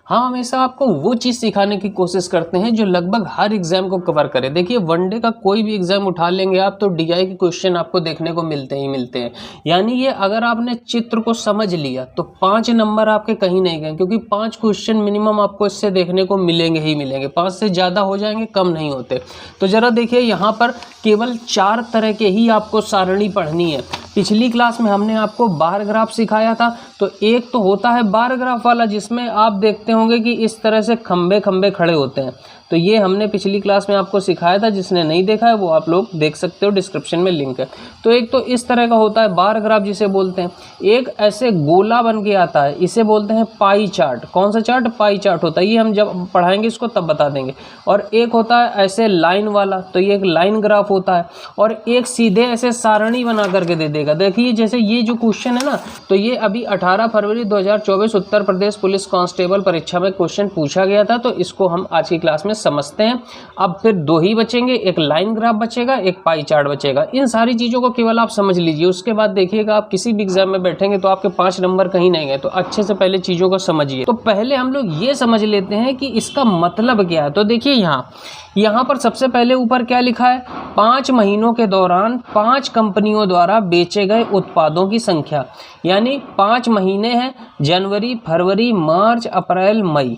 हम हमेशा आपको वो चीज़ सिखाने की कोशिश करते हैं जो लगभग हर एग्जाम को कवर करे। देखिए वनडे का कोई भी एग्जाम उठा लेंगे आप तो डीआई के क्वेश्चन आपको देखने को मिलते ही मिलते हैं। यानी ये अगर आपने चित्र को समझ लिया तो 5 नंबर आपके कहीं नहीं गए, क्योंकि 5 क्वेश्चन मिनिमम आपको इससे देखने को मिलेंगे ही मिलेंगे। 5 से ज़्यादा हो जाएंगे, कम नहीं होते। तो ज़रा देखिए यहाँ पर केवल 4 तरह के ही आपको सारणी पढ़नी है। पिछली क्लास में हमने आपको बार ग्राफ सिखाया था, तो एक तो होता है बार ग्राफ वाला जिसमें आप देखते होंगे कि इस तरह से खंबे खंबे खड़े होते हैं। तो ये हमने पिछली क्लास में आपको सिखाया था, जिसने नहीं देखा है वो आप लोग देख सकते हो, डिस्क्रिप्शन में लिंक है। तो एक तो इस तरह का होता है बार ग्राफ जिसे बोलते हैं। एक ऐसे गोला बन के आता है, इसे बोलते हैं पाई चार्ट। कौन सा चार्ट? पाई चार्ट होता है। ये हम जब पढ़ाएंगे इसको तब बता देंगे। और एक होता है ऐसे लाइन वाला, तो ये एक लाइन ग्राफ होता है। और एक सीधे ऐसे सारणी बना करके दे देगा। देखिए जैसे ये जो क्वेश्चन है ना, तो ये अभी 18 फरवरी 2024 उत्तर प्रदेश पुलिस कांस्टेबल परीक्षा में क्वेश्चन पूछा गया था। तो इसको हम आज की क्लास में समझते हैं। अब फिर 2 ही बचेंगे, एक लाइन ग्राफ बचेगा, एक पाई चार्ट बचेगा। इन सारी चीज़ों को केवल आप समझ लीजिए। उसके बाद देखिएगा आप किसी भी एग्जाम में बैठेंगे तो आपके 5 नंबर कहीं नहीं गए। तो अच्छे से पहले चीज़ों को समझिए। तो पहले हम लोग ये समझ लेते हैं कि इसका मतलब क्या है। तो देखिए यहाँ पर सबसे पहले ऊपर क्या लिखा है? 5 महीनों के दौरान 5 कंपनियों द्वारा बेचे गए उत्पादों की संख्या। यानी 5 महीने हैं, जनवरी, फरवरी, मार्च, अप्रैल, मई।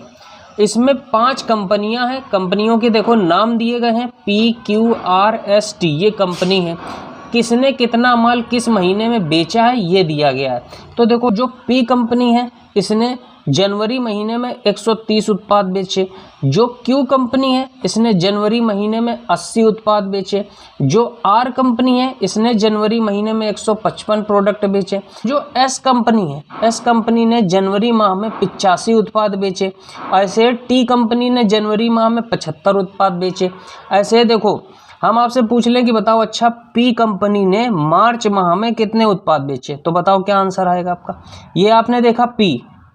इसमें 5 कंपनियां हैं। कंपनियों के देखो नाम दिए गए हैं, PQRST, ये कंपनी है। किसने कितना माल किस महीने में बेचा है ये दिया गया है। तो देखो जो P कंपनी है इसने जनवरी महीने में 130 उत्पाद बेचे। जो Q कंपनी है इसने जनवरी महीने में 80 उत्पाद बेचे। जो R कंपनी है इसने जनवरी महीने में 155 प्रोडक्ट बेचे। जो S कंपनी है, S कंपनी ने जनवरी माह में 85 उत्पाद बेचे। ऐसे T कंपनी ने जनवरी माह में 75 उत्पाद बेचे। ऐसे देखो हम आपसे पूछ लें कि बताओ अच्छा P कंपनी ने मार्च माह में कितने उत्पाद बेचे, तो बताओ क्या आंसर आएगा आपका। ये आपने देखा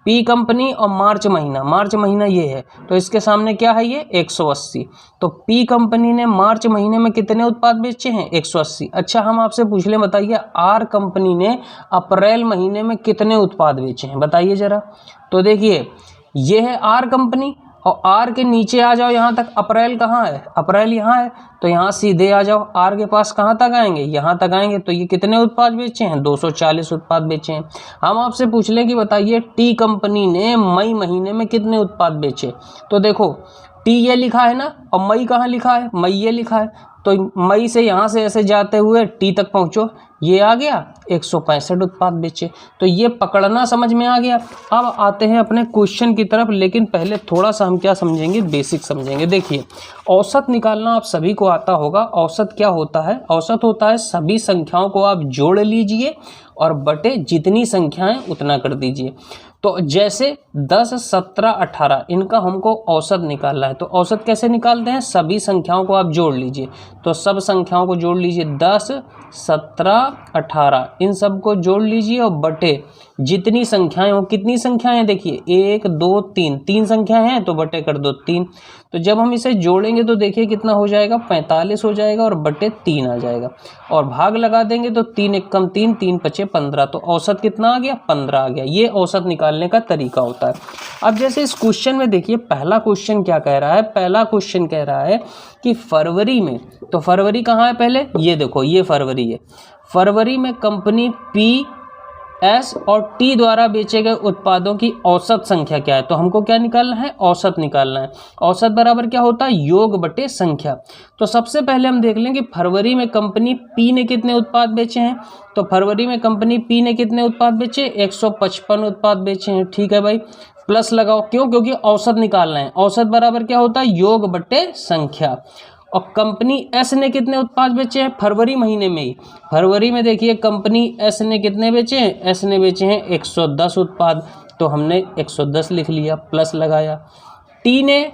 P कंपनी और मार्च महीना ये है, तो इसके सामने क्या है? ये 180। तो P कंपनी ने मार्च महीने में कितने उत्पाद बेचे हैं? 180। अच्छा हम आपसे पूछ लें, बताइए R कंपनी ने अप्रैल महीने में कितने उत्पाद बेचे हैं, बताइए जरा। तो देखिए ये है R कंपनी, और R के नीचे आ जाओ यहाँ तक। अप्रैल कहाँ है? अप्रैल यहाँ है, तो यहाँ सीधे आ जाओ। R के पास कहाँ तक आएंगे? यहाँ तक आएंगे। तो ये कितने उत्पाद बेचे हैं? 240 उत्पाद बेचे हैं। हम आपसे पूछ लें कि बताइए T कंपनी ने मई महीने में कितने उत्पाद बेचे। तो देखो T ये लिखा है ना, और मई कहाँ लिखा है? मई ये लिखा है। तो मई से यहाँ से ऐसे जाते हुए T तक पहुँचो, ये आ गया 165 उत्पाद बेचे। तो ये पकड़ना समझ में आ गया। अब आते हैं अपने क्वेश्चन की तरफ, लेकिन पहले थोड़ा सा हम क्या समझेंगे? बेसिक समझेंगे। देखिए औसत निकालना आप सभी को आता होगा। औसत क्या होता है? औसत होता है सभी संख्याओं को आप जोड़ लीजिए और बटे जितनी संख्याएं उतना कर दीजिए। तो जैसे 10, 17, 18 इनका हमको औसत निकालना है। तो औसत कैसे निकालते हैं? सभी संख्याओं को आप जोड़ लीजिए। तो सब संख्याओं को जोड़ लीजिए, 10, 17, 18 इन सब को जोड़ लीजिए और बटे जितनी संख्याएं हो। कितनी संख्याएं? देखिए 1, 2, 3, 3 संख्याएं हैं तो बटे कर दो 3। तो जब हम इसे जोड़ेंगे तो देखिए कितना हो जाएगा? 45 हो जाएगा और बटे 3 आ जाएगा। और भाग लगा देंगे तो 3 एक कम 3, 3 पचे 15। तो औसत कितना आ गया? 15 आ गया। ये औसत निकालने का तरीका होता है। अब जैसे इस क्वेश्चन में देखिए पहला क्वेश्चन क्या कह रहा है? पहला क्वेश्चन कह रहा है कि फरवरी में, तो फरवरी कहाँ है? पहले ये देखो, ये फरवरी है। फरवरी में कंपनी P, S और T द्वारा बेचे गए उत्पादों की औसत संख्या क्या है? तो हमको क्या निकालना है? औसत निकालना है। औसत बराबर क्या होता है? योग बटे संख्या। तो सबसे पहले हम देख लें कि फरवरी में कंपनी P ने कितने उत्पाद बेचे हैं। तो फरवरी में कंपनी P ने कितने उत्पाद बेचे? 155 उत्पाद बेचे हैं। ठीक है भाई, प्लस लगाओ। क्यों? क्योंकि औसत निकालना है। औसत बराबर क्या होता है? योग बटे संख्या। और कंपनी S ने कितने उत्पाद बेचे हैं? फरवरी महीने में ही। फरवरी में देखिए कंपनी S ने कितने बेचे हैं? S ने बेचे हैं 110 उत्पाद। तो हमने 110 लिख लिया, प्लस लगाया। T ने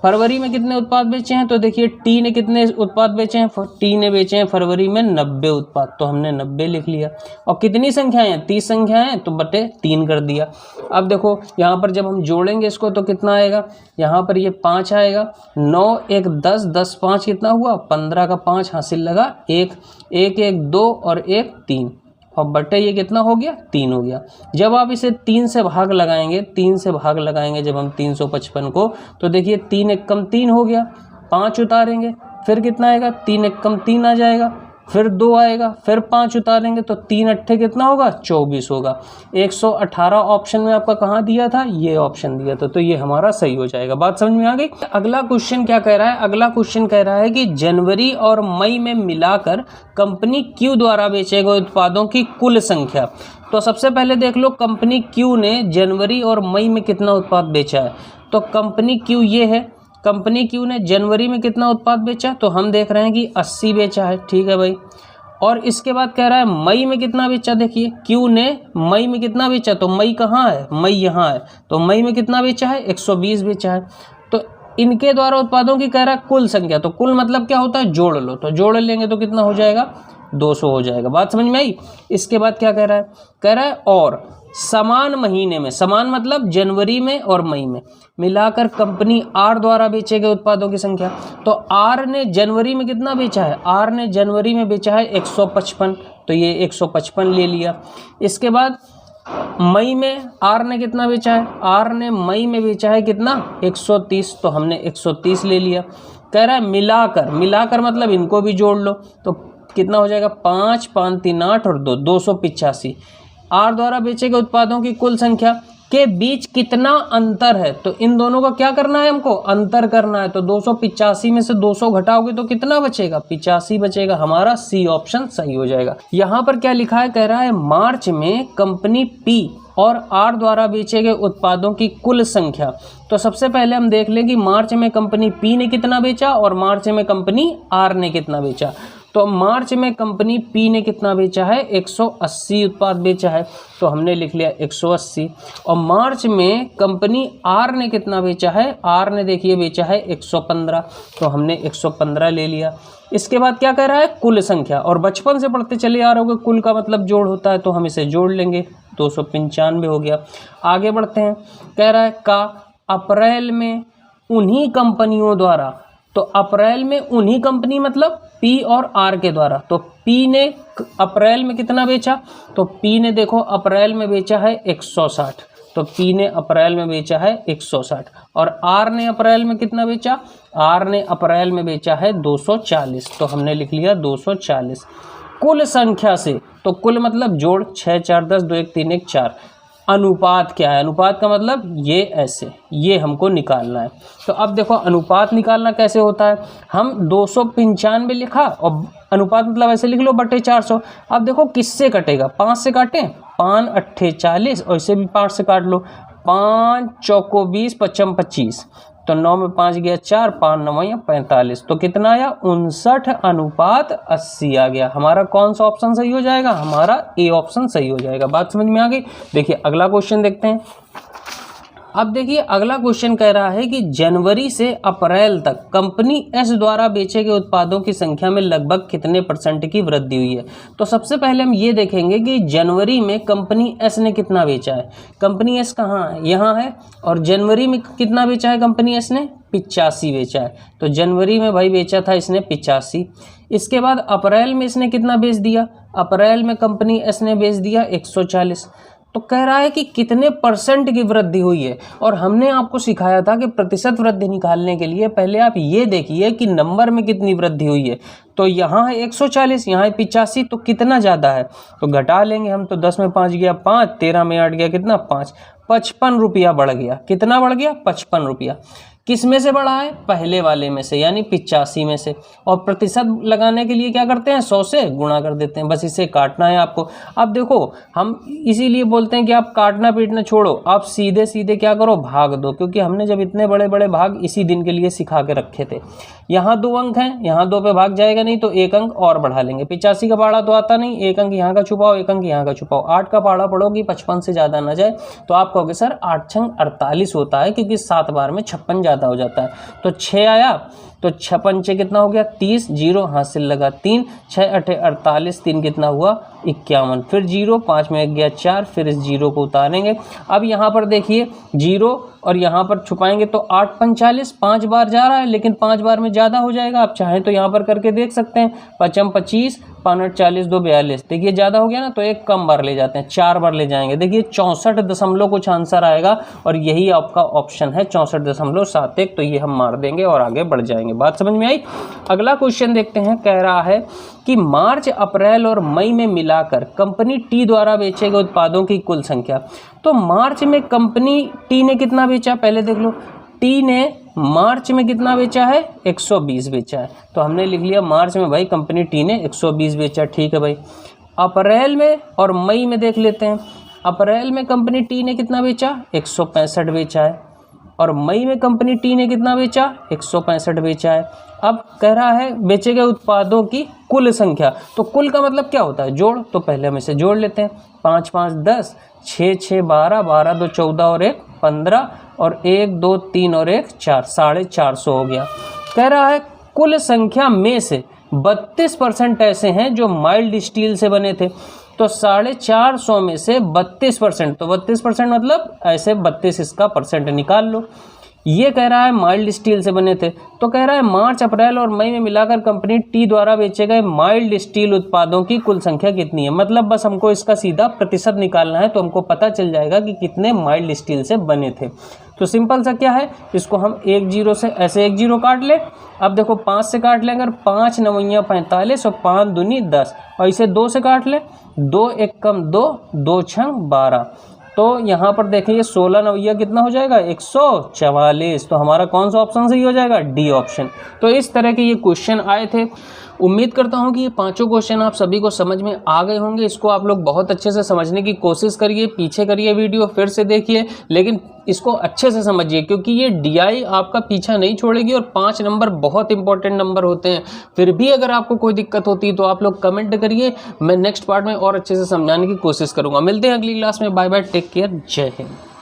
फरवरी में कितने उत्पाद बेचे हैं? तो देखिए T ने कितने उत्पाद बेचे हैं? T ने बेचे हैं फरवरी में 90 उत्पाद। तो हमने 90 लिख लिया। और कितनी संख्याएं हैं? 30 संख्याएं हैं, तो बटे 3 कर दिया। अब देखो यहाँ पर जब हम जोड़ेंगे इसको तो कितना आएगा? यहाँ पर ये 5 आएगा। 9 1 10, 10 5 कितना हुआ? 15 का 5 हासिल लगा 1, 1 1 2 और 1 3। और बटे ये कितना हो गया 3 हो गया। जब आप इसे 3 से भाग लगाएंगे, 3 से भाग लगाएंगे जब हम 355 को, तो देखिए 3 एकम 3 हो गया, 5 उतारेंगे फिर कितना आएगा, 3 एकम 3 आ जाएगा, फिर 2 आएगा, फिर 5 उतारेंगे तो 3 अट्ठे कितना होगा 24 होगा। 118 ऑप्शन में आपका कहाँ दिया था, ये ऑप्शन दिया था, तो ये हमारा सही हो जाएगा। बात समझ में आ गई। अगला क्वेश्चन क्या कह रहा है, अगला क्वेश्चन कह रहा है कि जनवरी और मई में मिलाकर कंपनी क्यू द्वारा बेचे गए उत्पादों की कुल संख्या। तो सबसे पहले देख लो कंपनी क्यू ने जनवरी और मई में कितना उत्पाद बेचा है। तो कंपनी क्यू ये है, कंपनी क्यू ने जनवरी में कितना उत्पाद बेचा, तो हम देख रहे हैं कि 80 बेचा है, ठीक है भाई। और इसके बाद कह रहा है मई में कितना बेचा, देखिए क्यू ने मई में कितना बेचा, तो मई कहाँ है, मई यहाँ है, तो मई में कितना बेचा है 120 बेचा है। तो इनके द्वारा उत्पादों की कह रहा है कुल संख्या, तो कुल मतलब क्या होता है, जोड़ लो, तो जोड़ लेंगे तो कितना हो जाएगा 200 हो जाएगा। बात समझ में आई। इसके बाद क्या कह रहा है, कह रहा है और समान महीने में, समान मतलब जनवरी में और मई में मिलाकर कंपनी आर द्वारा बेचे गए उत्पादों की संख्या। तो आर ने जनवरी में कितना बेचा है, आर ने जनवरी में बेचा है 155, तो ये 155 ले लिया। इसके बाद मई में आर ने कितना बेचा है, आर ने मई में बेचा है कितना 130, तो हमने 130 ले लिया। कह रहा है मिलाकर, मिलाकर मतलब इनको भी जोड़ लो, तो कितना हो जाएगा 5 5 3 8 और 2 285। आर द्वारा बेचे गए उत्पादों की कुल संख्या के बीच कितना अंतर है, तो इन दोनों का क्या करना है, हमको अंतर करना है। तो 285 में से 200 घटाओगे तो कितना बचेगा, 85 बचेगा। हमारा सी ऑप्शन सही हो जाएगा। यहाँ पर क्या लिखा है, कह रहा है मार्च में कंपनी पी और आर द्वारा बेचे गए उत्पादों की कुल संख्या। तो सबसे पहले हम देख लें कि मार्च में कंपनी पी ने कितना बेचा और मार्च में कंपनी आर ने कितना बेचा। तो मार्च में कंपनी पी ने कितना बेचा है, 180 उत्पाद बेचा है, तो हमने लिख लिया 180। और मार्च में कंपनी आर ने कितना बेचा है, आर ने देखिए बेचा है 115, तो हमने 115 ले लिया। इसके बाद क्या कह रहा है, कुल संख्या, और बचपन से पढ़ते चले आ रहे हो कुल का मतलब जोड़ होता है, तो हम इसे जोड़ लेंगे, 295 हो गया। आगे बढ़ते हैं, कह रहा है का अप्रैल में उन्हीं कंपनियों द्वारा, तो अप्रैल में उन्हीं कंपनी मतलब पी और आर के द्वारा, तो पी ने अप्रैल में कितना बेचा, तो पी ने देखो अप्रैल में बेचा है 160, तो पी ने अप्रैल में बेचा है 160। और आर ने अप्रैल में कितना बेचा, आर ने अप्रैल में बेचा है 240, तो हमने लिख लिया 240। कुल संख्या से, तो कुल मतलब जोड़ 6 4 10 2 1 3 1 4। अनुपात क्या है, अनुपात का मतलब ये ऐसे, ये हमको निकालना है। तो अब देखो अनुपात निकालना कैसे होता है, हम 295 लिखा और अनुपात मतलब ऐसे लिख लो बटे 400। अब देखो किससे कटेगा, 5 से काटें, 5 अट्ठे 40 और इसे भी 5 से काट लो, 5 चौको 20 55 25, तो 9 में 5 गया 4, 5 9 या 45, तो कितना आया 59:80 आ गया। हमारा कौन सा ऑप्शन सही हो जाएगा, हमारा ए ऑप्शन सही हो जाएगा। बात समझ में आ गई। देखिए अगला क्वेश्चन देखते हैं। अब देखिए अगला क्वेश्चन कह रहा है कि जनवरी से अप्रैल तक कंपनी एस द्वारा बेचे गए उत्पादों की संख्या में लगभग कितने % की वृद्धि हुई है। तो सबसे पहले हम ये देखेंगे कि जनवरी में कंपनी एस ने कितना बेचा है। कंपनी एस कहाँ है, यहाँ है, और जनवरी में कितना बेचा है कंपनी एस ने, 85 बेचा है। तो जनवरी में भाई बेचा था इसने 85। इसके बाद अप्रैल में इसने कितना बेच दिया, अप्रैल में कंपनी एस ने बेच दिया 140। तो कह रहा है कि कितने % की वृद्धि हुई है। और हमने आपको सिखाया था कि प्रतिशत वृद्धि निकालने के लिए पहले आप ये देखिए कि नंबर में कितनी वृद्धि हुई है। तो यहाँ है 140, यहाँ है 85, तो कितना ज़्यादा है, तो घटा लेंगे हम। तो 10 में 5 गया 5, 13 में 8 गया कितना 5, 55 रुपया बढ़ गया। कितना बढ़ गया, 55 रुपया। किस में से बढ़ा है, पहले वाले में से, यानी 85 में से। और प्रतिशत लगाने के लिए क्या करते हैं, 100 से गुणा कर देते हैं, बस इसे काटना है आपको। अब देखो हम इसीलिए बोलते हैं कि आप काटना पीटना छोड़ो, आप सीधे सीधे क्या करो, भाग दो, क्योंकि हमने जब इतने बड़े बड़े भाग इसी दिन के लिए सिखा के रखे थे। यहाँ 2 अंक हैं, यहाँ 2 पे भाग जाएगा नहीं तो 1 अंक और बढ़ा लेंगे। 85 का पहाड़ा तो आता नहीं, 1 अंक यहाँ का छुपाओ, 1 अंक यहाँ का छुपाओ। 8 का पहाड़ा पढ़ोगी 55 से ज़्यादा ना जाए, तो आप कहोगे सर 8 छंग 48 होता है, क्योंकि 7 बार में 56 ज़्यादा हो जाता है। तो 6 आया, तो 6 पंचे कितना हो गया 30, 0 हाथ से लगा 3, 6 अठे 48, 3 कितना हुआ 51, फिर 0, 5 में गया 4, फिर इस 0 को उतारेंगे। अब यहाँ पर देखिए 0 और यहाँ पर छुपाएंगे तो 8 45, 5 बार जा रहा है, लेकिन 5 बार में ज़्यादा हो जाएगा। आप चाहें तो यहाँ पर करके देख सकते हैं, 5 25, 5 40, 2 42, देखिए ज़्यादा हो गया ना, तो एक कम बार ले जाते हैं, 4 बार ले जाएंगे। देखिए 64 दशमलव कुछ आंसर आएगा और यही आपका ऑप्शन है 64.71। तो ये हम मार देंगे और आगे बढ़ जाएंगे। बात समझ में आई? अगला क्वेश्चन देखते हैं। कह रहा है कि मार्च, अप्रैल और मई में मिलाकर कंपनी टी द्वारा बेचे गए उत्पादों की कुल संख्या। तो मार्च में कंपनी टी ने कितना बेचा, पहले देख लो। टी ने मार्च में कितना बेचा है, 120 बेचा है। तो हमने लिख लिया मार्च में भाई कंपनी टी ने 120 बेचा, ठीक है भाई। अप्रैल में और मई में देख लेते हैं। अप्रैल में कंपनी टी ने कितना बेचा, 165 बेचा है, और मई में कंपनी टी ने कितना बेचा, 165 बेचा है। अब कह रहा है बेचे गए उत्पादों की कुल संख्या। तो कुल का मतलब क्या होता है, जोड़। तो पहले हम इसे जोड़ लेते हैं, 5 5 10, 6 6 12, 12 2 14 और 1 15, और 1 2 3 और 1 4, 450 हो गया। कह रहा है कुल संख्या में से 32% ऐसे हैं जो माइल्ड स्टील से बने थे। तो 450 में से 32%, तो 32% मतलब ऐसे 32 इसका परसेंट निकाल लो। ये कह रहा है माइल्ड स्टील से बने थे। तो कह रहा है मार्च, अप्रैल और मई में मिलाकर कंपनी टी द्वारा बेचे गए माइल्ड स्टील उत्पादों की कुल संख्या कितनी है। मतलब बस हमको इसका सीधा प्रतिशत निकालना है, तो हमको पता चल जाएगा कि कितने माइल्ड स्टील से बने थे। तो सिंपल सा क्या है, इसको हम 1 0 से ऐसे 1 0 काट ले। अब देखो 5 से काट लेंगे, 5 9 45 और 5 दूनी 10, और इसे 2 से काट ले, 2 1 कम 2, 2 6 12। तो यहाँ पर देखेंगे 16 9 कितना हो जाएगा, 144। तो हमारा कौन सा ऑप्शन सही हो जाएगा, डी ऑप्शन। तो इस तरह के ये क्वेश्चन आए थे। उम्मीद करता हूँ कि ये पांचों क्वेश्चन आप सभी को समझ में आ गए होंगे। इसको आप लोग बहुत अच्छे से समझने की कोशिश करिए, पीछे करिए वीडियो, फिर से देखिए, लेकिन इसको अच्छे से समझिए, क्योंकि ये डीआई आपका पीछा नहीं छोड़ेगी और 5 नंबर बहुत इंपॉर्टेंट नंबर होते हैं। फिर भी अगर आपको कोई दिक्कत होती है तो आप लोग कमेंट करिए, मैं नेक्स्ट पार्ट में और अच्छे से समझाने की कोशिश करूँगा। मिलते हैं अगली क्लास में, बाय बाय, टेक केयर, जय हिंद।